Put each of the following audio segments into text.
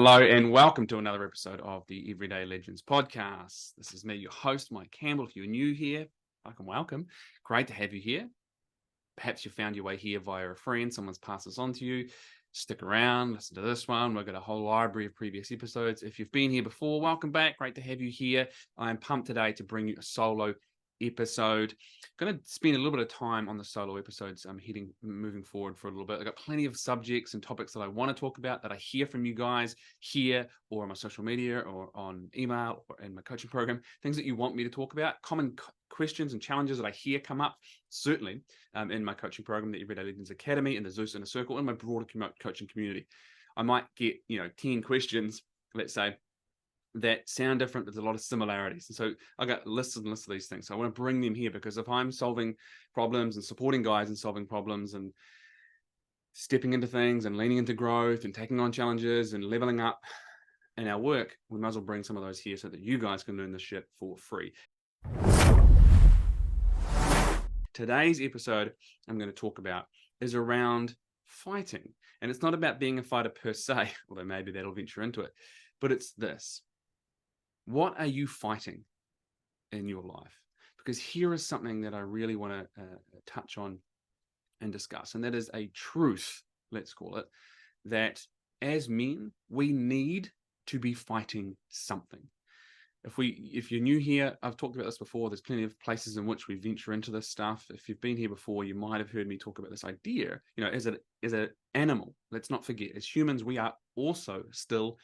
Hello and welcome to another episode of the Everyday Legends podcast. This is me, your host, Mike Campbell. If you're new here, welcome. Great to have you here. Perhaps you found your way here via a friend, someone's passed this on to you. Stick around, listen to this one. We've got a whole library of previous episodes. If you've been here before, welcome back. Great to have you here. I'm pumped today to bring you a solo episode. Going to spend a little bit of time on the solo episodes. I'm moving forward for a little bit. I've got plenty of subjects and topics that I want to talk about that I hear from you guys here or on my social media or on email or in my coaching program, things that you want me to talk about, common questions and challenges that I hear come up, certainly in my coaching program, the Everyday Legends Academy, in the Zeus Inner Circle, in my broader coaching community. I might get 10 questions, let's say, that sound different. There's a lot of similarities. And so I got lists and lists of these things. So I want to bring them here because if I'm solving problems and supporting guys in solving problems and stepping into things and leaning into growth and taking on challenges and leveling up in our work, we might as well bring some of those here so that you guys can learn this shit for free. Today's episode I'm going to talk about is around fighting. And it's not about being a fighter per se, although maybe that'll venture into it, but it's this. What are you fighting in your life? Because here is something that I really want to touch on and discuss, and that is a truth, let's call it, that as men, we need to be fighting something. If you're new here, I've talked about this before. There's plenty of places in which we venture into this stuff. If you've been here before, you might have heard me talk about this idea. As an animal, let's not forget, as humans, we are also still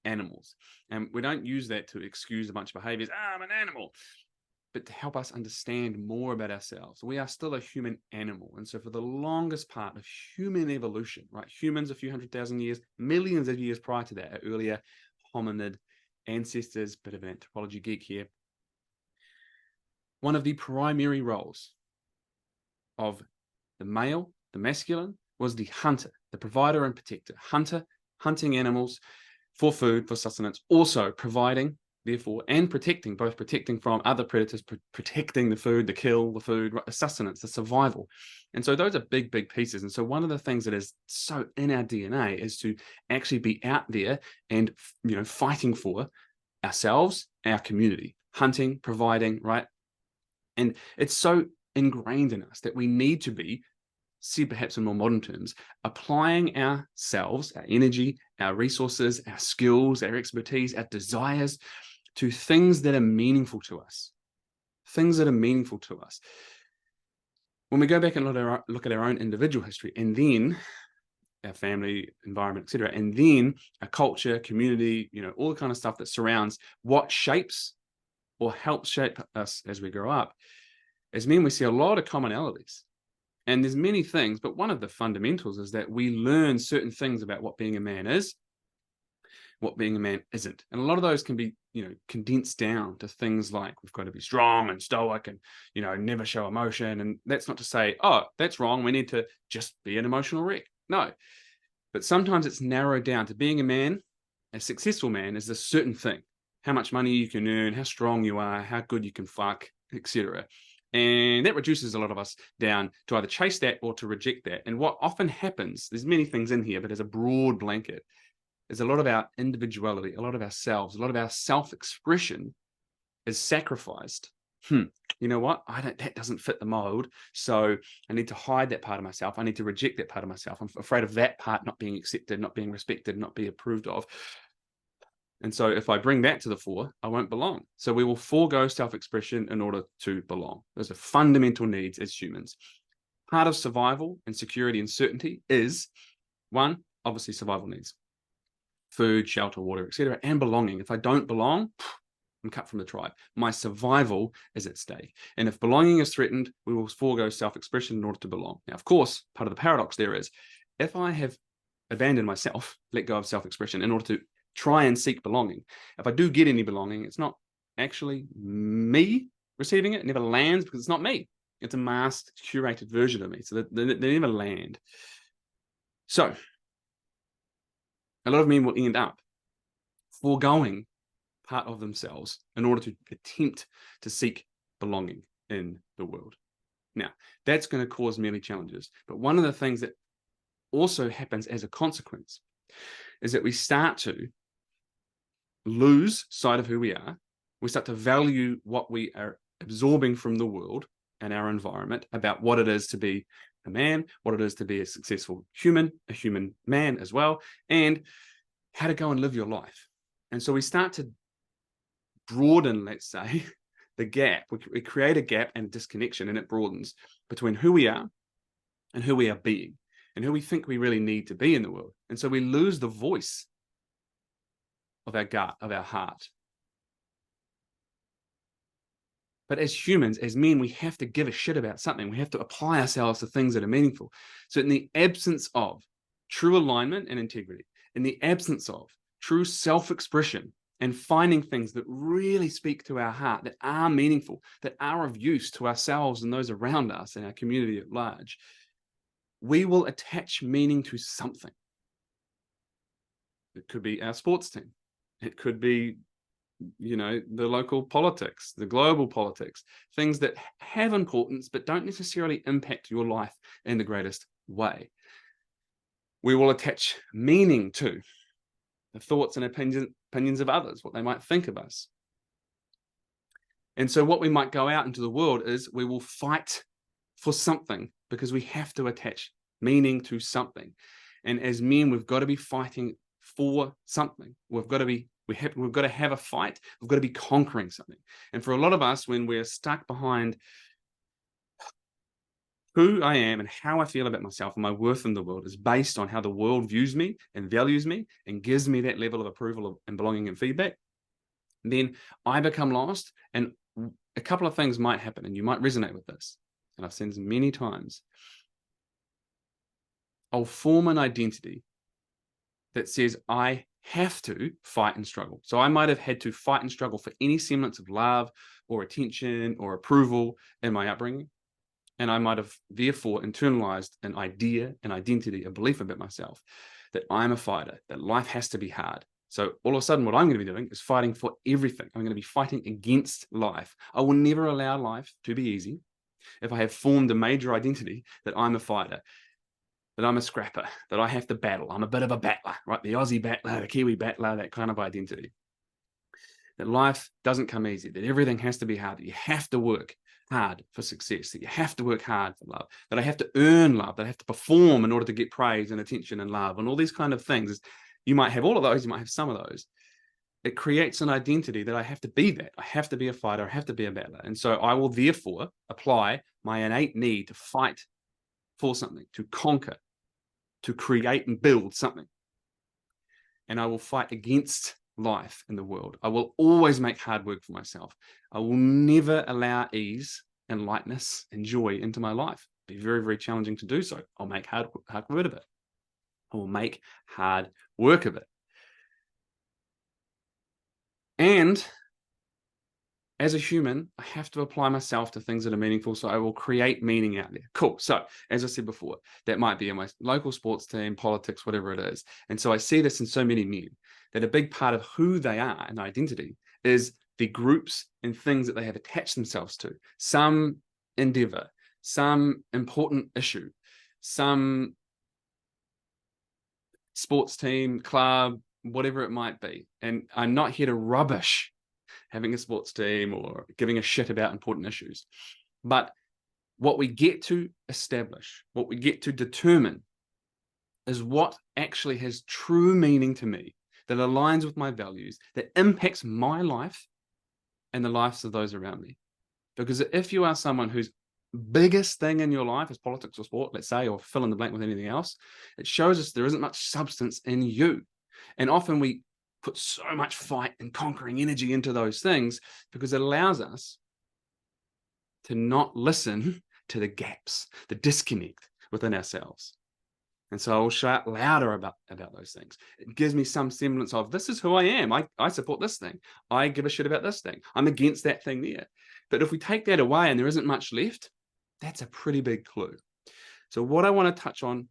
animals. And we don't use that to excuse a bunch of behaviors. I'm an animal. But to help us understand more about ourselves. We are still a human animal. And so for the longest part of human evolution, right? Humans a few 100,000 years, millions of years prior to that, our earlier hominid ancestors, bit of an anthropology geek here. One of the primary roles of the male, the masculine, was the hunter, the provider and protector. Hunting animals for food, for sustenance, also providing, therefore, and protecting, both protecting from other predators, protecting the food, the kill, the food, the sustenance, the survival. And so those are big, big pieces. And so one of the things that is so in our DNA is to actually be out there and, fighting for ourselves, our community, hunting, providing, right? And it's so ingrained in us that we need to be, said perhaps in more modern terms, applying ourselves, our energy, our resources, our skills, our expertise, our desires to things that are meaningful to us. Things that are meaningful to us. When we go back and look at our own individual history, and then our family, environment, etc., and then our culture, community, all the kind of stuff that surrounds what shapes or helps shape us as we grow up, as men, we see a lot of commonalities. And there's many things, but one of the fundamentals is that we learn certain things about what being a man is, what being a man isn't. And a lot of those can be, condensed down to things like we've got to be strong and stoic and, never show emotion. And that's not to say, oh, that's wrong. We need to just be an emotional wreck. No. But sometimes it's narrowed down to being a man, a successful man is a certain thing. How much money you can earn, how strong you are, how good you can fuck, etc. And that reduces a lot of us down to either chase that or to reject that. And what often happens, there's many things in here, but as a broad blanket, is a lot of our individuality, a lot of ourselves, a lot of our self-expression is sacrificed. You know what? That doesn't fit the mold. So I need to hide that part of myself. I need to reject that part of myself. I'm afraid of that part not being accepted, not being respected, not being approved of. And so if I bring that to the fore, I won't belong. So we will forego self-expression in order to belong. Those are fundamental needs as humans. Part of survival and security and certainty is, one, obviously survival needs. Food, shelter, water, etc., and belonging. If I don't belong, I'm cut from the tribe. My survival is at stake. And if belonging is threatened, we will forego self-expression in order to belong. Now, of course, part of the paradox there is, if I have abandoned myself, let go of self-expression in order to try and seek belonging. If I do get any belonging, it's not actually me receiving it. It never lands because it's not me. It's a masked, curated version of me. So they never land. So a lot of men will end up foregoing part of themselves in order to attempt to seek belonging in the world. Now, that's going to cause many challenges. But one of the things that also happens as a consequence is that we start to lose sight of who we are. We start to value what we are absorbing from the world and our environment about what it is to be a man, what it is to be a successful human, a human man as well, and how to go and live your life. And so we start to broaden, let's say, the gap. We create a gap and a disconnection, and it broadens between who we are and who we are being and who we think we really need to be in the world. And so we lose the voice of our gut, of our heart. But as humans, as men, we have to give a shit about something. We have to apply ourselves to things that are meaningful. So in the absence of true alignment and integrity, in the absence of true self-expression and finding things that really speak to our heart, that are meaningful, that are of use to ourselves and those around us and our community at large, we will attach meaning to something. It could be our sports team. It could be, you know, the local politics, the global politics, things that have importance but don't necessarily impact your life in the greatest way. We will attach meaning to the thoughts and opinions of others, what they might think of us. And so what we might go out into the world is we will fight for something because we have to attach meaning to something. And as men, we've got to be fighting for something. We've got to have a fight. We've got to be conquering something. And for a lot of us, when we're stuck behind who I am and how I feel about myself and my worth in the world is based on how the world views me and values me and gives me that level of approval and belonging and feedback, then I become lost. And a couple of things might happen, and you might resonate with this. And I've seen this many times. I'll form an identity that says I have to fight and struggle. So I might have had to fight and struggle for any semblance of love or attention or approval in my upbringing. And I might have therefore internalized an idea, an identity, a belief about myself that I'm a fighter, that life has to be hard. So all of a sudden, what I'm going to be doing is fighting for everything. I'm going to be fighting against life. I will never allow life to be easy if I have formed a major identity that I'm a fighter, that I'm a scrapper, that I have to battle. I'm a bit of a battler, right? The Aussie battler, the Kiwi battler, that kind of identity. That life doesn't come easy, that everything has to be hard, that you have to work hard for success, that you have to work hard for love, that I have to earn love, that I have to perform in order to get praise and attention and love, and all these kind of things. You might have all of those, you might have some of those. It creates an identity that I have to be that. I have to be a fighter, I have to be a battler. And so I will therefore apply my innate need to fight for something, to conquer, to create and build something. And I will fight against life in the world. I will always make hard work for myself. I will never allow ease and lightness and joy into my life. It'll be very, very challenging to do so. I'll make hard work of it. I will make hard work of it. And as a human, I have to apply myself to things that are meaningful, so I will create meaning out there. Cool. So, as I said before, that might be in my local sports team, politics, whatever it is. And so I see this in so many men, that a big part of who they are and identity is the groups and things that they have attached themselves to. Some endeavor, some important issue, some sports team, club, whatever it might be. And I'm not here to rubbish having a sports team or giving a shit about important issues. But what we get to establish, what we get to determine is what actually has true meaning to me, that aligns with my values, that impacts my life and the lives of those around me. Because if you are someone whose biggest thing in your life is politics or sport, let's say, or fill in the blank with anything else, it shows us there isn't much substance in you. And often we put so much fight and conquering energy into those things because it allows us to not listen to the gaps, the disconnect within ourselves. And so I will shout louder about those things. It gives me some semblance of, this is who I am. I support this thing. I give a shit about this thing. I'm against that thing there. But if we take that away and there isn't much left, that's a pretty big clue. So what I want to touch on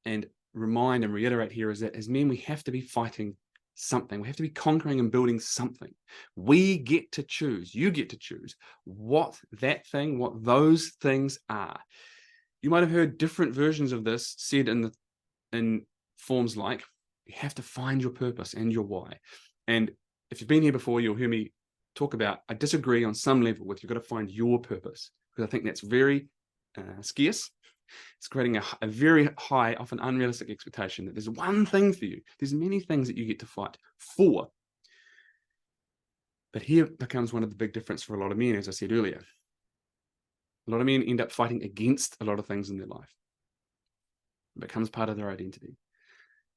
and remind and reiterate here is that as men, we have to be fighting something. We have to be conquering and building something. We get to choose, you get to choose what that thing, what those things are. You might have heard different versions of this said in forms like, you have to find your purpose and your why. And if you've been here before, you'll hear me talk about, I disagree on some level with you've got to find your purpose, because I think that's very scarce. It's creating a very high, often unrealistic expectation that there's one thing for you. There's many things that you get to fight for. But here becomes one of the big difference for a lot of men, as I said earlier. A lot of men end up fighting against a lot of things in their life. It becomes part of their identity.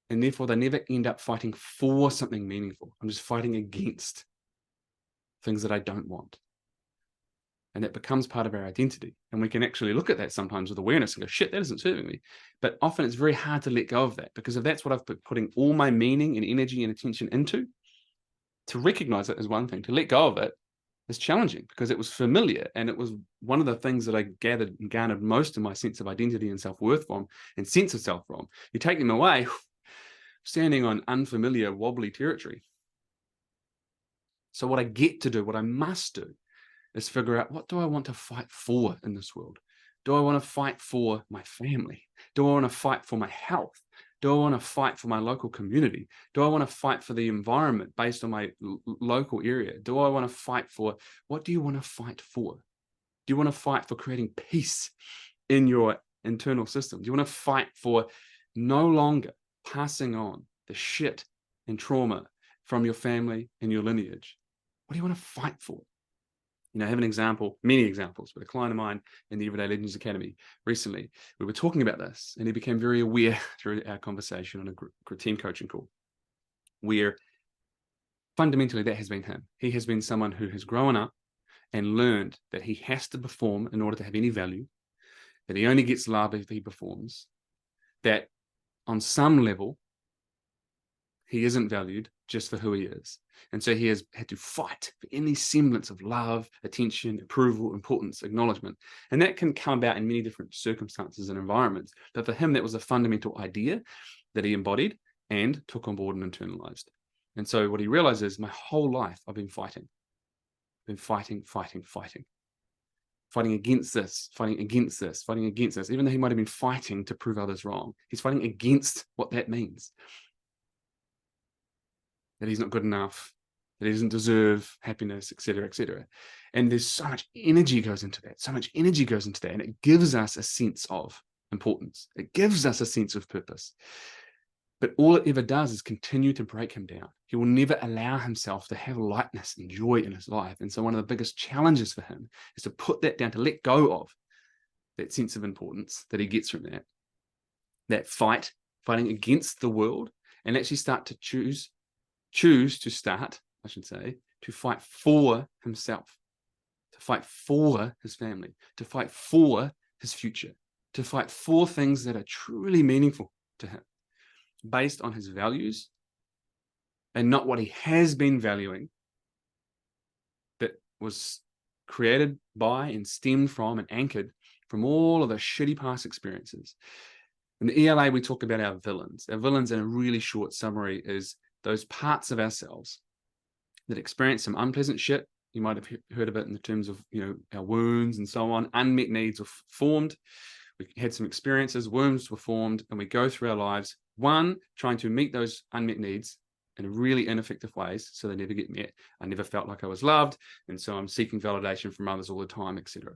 And therefore, they never end up fighting for something meaningful. I'm just fighting against things that I don't want. And that becomes part of our identity. And we can actually look at that sometimes with awareness and go, shit, that isn't serving me. But often it's very hard to let go of that, because if that's what I've been putting all my meaning and energy and attention into, to recognize it is one thing. To let go of it is challenging, because it was familiar. And it was one of the things that I gathered and garnered most of my sense of identity and self-worth from, and sense of self from. You take them away, standing on unfamiliar, wobbly territory. So what I get to do, what I must do, is figure out, what do I want to fight for in this world? Do I want to fight for my family? Do I want to fight for my health? Do I want to fight for my local community? Do I want to fight for the environment based on my local area? Do I want to fight for, what do you want to fight for? Do you want to fight for creating peace in your internal system? Do you want to fight for no longer passing on the shit and trauma from your family and your lineage? What do you want to fight for? You know, I have an example, many examples, but a client of mine in the Everyday Legends Academy recently, we were talking about this, and he became very aware through our conversation on a team coaching call, where fundamentally that has been him. He has been someone who has grown up and learned that he has to perform in order to have any value, that he only gets love if he performs, that on some level, he isn't valued just for who he is. And so he has had to fight for any semblance of love, attention, approval, importance, acknowledgement. And that can come about in many different circumstances and environments. But for him, that was a fundamental idea that he embodied and took on board and internalized. And so what he realized is, my whole life, I've been fighting. I've been fighting against this, fighting against this, fighting against this. Even though he might have been fighting to prove others wrong, he's fighting against what that means. That he's not good enough, that he doesn't deserve happiness, etc., etc. And there's so much energy goes into that, and it gives us a sense of importance. It gives us a sense of purpose. But all it ever does is continue to break him down. He will never allow himself to have lightness and joy in his life. And so one of the biggest challenges for him is to put that down, to let go of that sense of importance that he gets from that fighting against the world, and actually start to choose to start, I should say, to fight for himself, to fight for his family, to fight for his future, to fight for things that are truly meaningful to him, based on his values and not what he has been valuing, that was created by and stemmed from and anchored from all of the shitty past experiences. In the ELA, we talk about our villains. Our villains, in a really short summary, is those parts of ourselves that experience some unpleasant shit. You might have heard of it in the terms of, our wounds and so on. Unmet needs were formed. We had some experiences, wounds were formed, and we go through our lives, one, trying to meet those unmet needs in really ineffective ways, so they never get met. I never felt like I was loved, and so I'm seeking validation from others all the time, etc.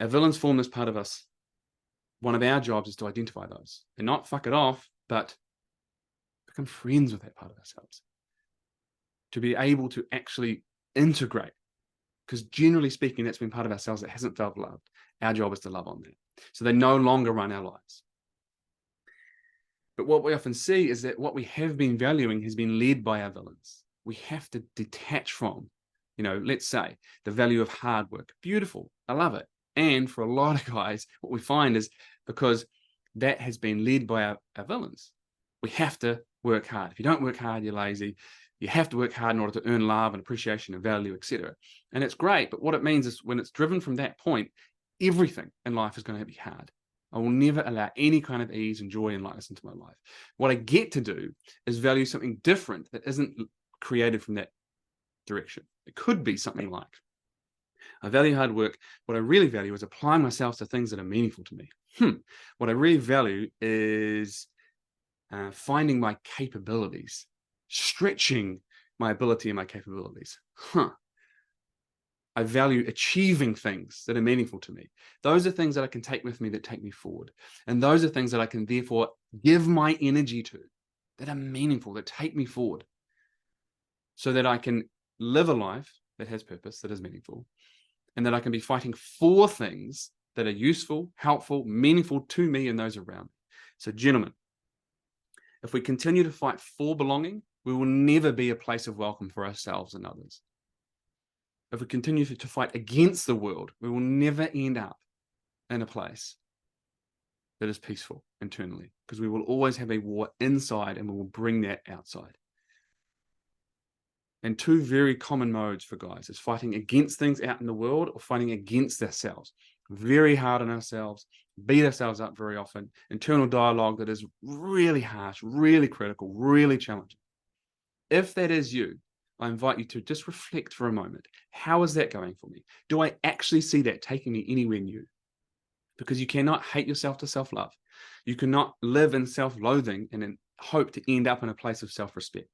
Our villains form this part of us. One of our jobs is to identify those and not fuck it off, but become friends with that part of ourselves, to be able to actually integrate, because generally speaking, that's been part of ourselves that hasn't felt loved. Our job is to love on that, so they no longer run our lives. But what we often see is that what we have been valuing has been led by our villains. We have to detach from, let's say, the value of hard work. Beautiful, I love it. And for a lot of guys, what we find is, because that has been led by our villains, we have to work hard. If you don't work hard, you're lazy. You have to work hard in order to earn love and appreciation and value, etc. And it's great, but what it means is, when it's driven from that point, everything in life is going to be hard. I will never allow any kind of ease and joy and lightness into my life. What I get to do is value something different that isn't created from that direction. It could be something like, I value hard work. What I really value is applying myself to things that are meaningful to me. What I really value is finding my capabilities stretching my ability and my capabilities. I value achieving things that are meaningful to me. Those are things that I can take with me that take me forward. And those are things that I can therefore give my energy to, that are meaningful, that take me forward, so that I can live a life that has purpose, that is meaningful, and that I can be fighting for things that are useful, helpful, meaningful to me and those around me. So, gentlemen, if we continue to fight for belonging, we will never be a place of welcome for ourselves and others. If we continue to fight against the world, we will never end up in a place that is peaceful internally, because we will always have a war inside and we will bring that outside. And two very common modes for guys is fighting against things out in the world or fighting against ourselves. Very hard on ourselves, beat ourselves up very often, internal dialogue that is really harsh, really critical, really challenging. If that is you, I invite you to just reflect for a moment. How is that going for me? Do I actually see that taking me anywhere new? Because you cannot hate yourself to self-love. You cannot live in self-loathing and then hope to end up in a place of self-respect.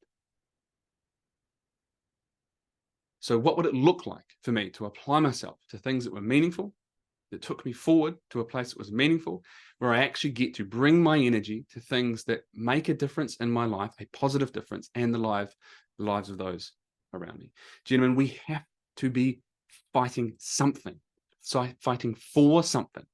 So what would it look like for me to apply myself to things that were meaningful, that took me forward to a place that was meaningful, where I actually get to bring my energy to things that make a difference in my life, a positive difference, and the lives of those around me. Gentlemen, we have to be fighting something, fighting for something.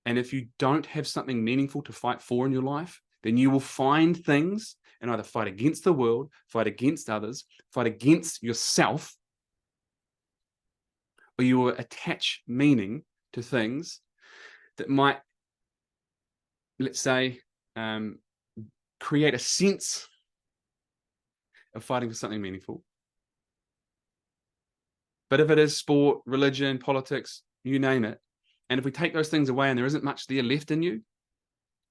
And if you don't have something meaningful to fight for in your life, then you will find things and either fight against the world, fight against others, fight against yourself, or you will attach meaning to things that might, let's say, create a sense of fighting for something meaningful. But if it is sport, religion, politics, you name it, and if we take those things away and there isn't much there left in you,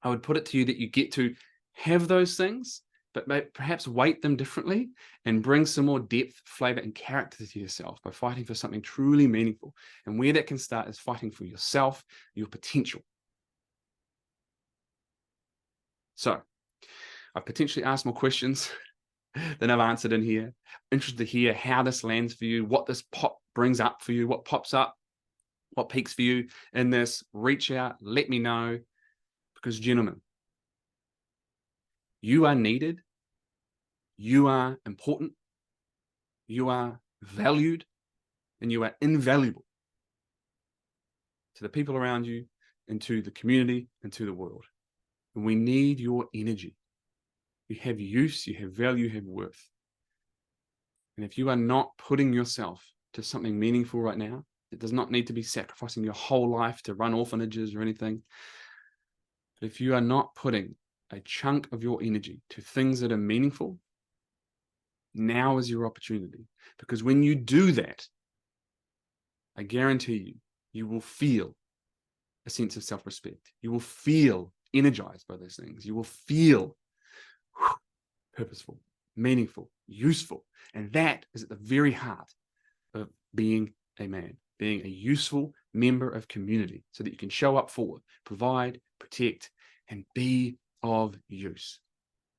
I would put it to you that you get to have those things, but perhaps weight them differently and bring some more depth, flavor, and character to yourself by fighting for something truly meaningful. And where that can start is fighting for yourself, your potential. So I've potentially asked more questions than I've answered in here. Interested to hear how this lands for you, what this brings up for you, what pops up, what peaks for you in this. Reach out, let me know, because gentlemen, you are needed, you are important, you are valued, and you are invaluable to the people around you and to the community and to the world. And we need your energy. You have use, you have value, you have worth. And if you are not putting yourself to something meaningful right now, it does not need to be sacrificing your whole life to run orphanages or anything. But if you are not putting a chunk of your energy to things that are meaningful, now is your opportunity. Because when you do that, I guarantee you, you will feel a sense of self-respect. You will feel energized by those things. You will feel purposeful, meaningful, useful. And that is at the very heart of being a man, being a useful member of community, so that you can show up for, provide, protect, and be of use.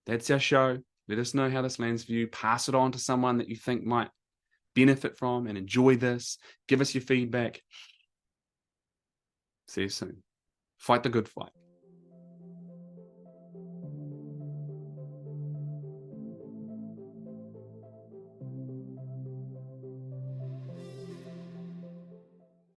That's our show. Let us know how this lands for you. Pass it on to someone that you think might benefit from and enjoy this. Give us your feedback. See you soon. Fight the good fight.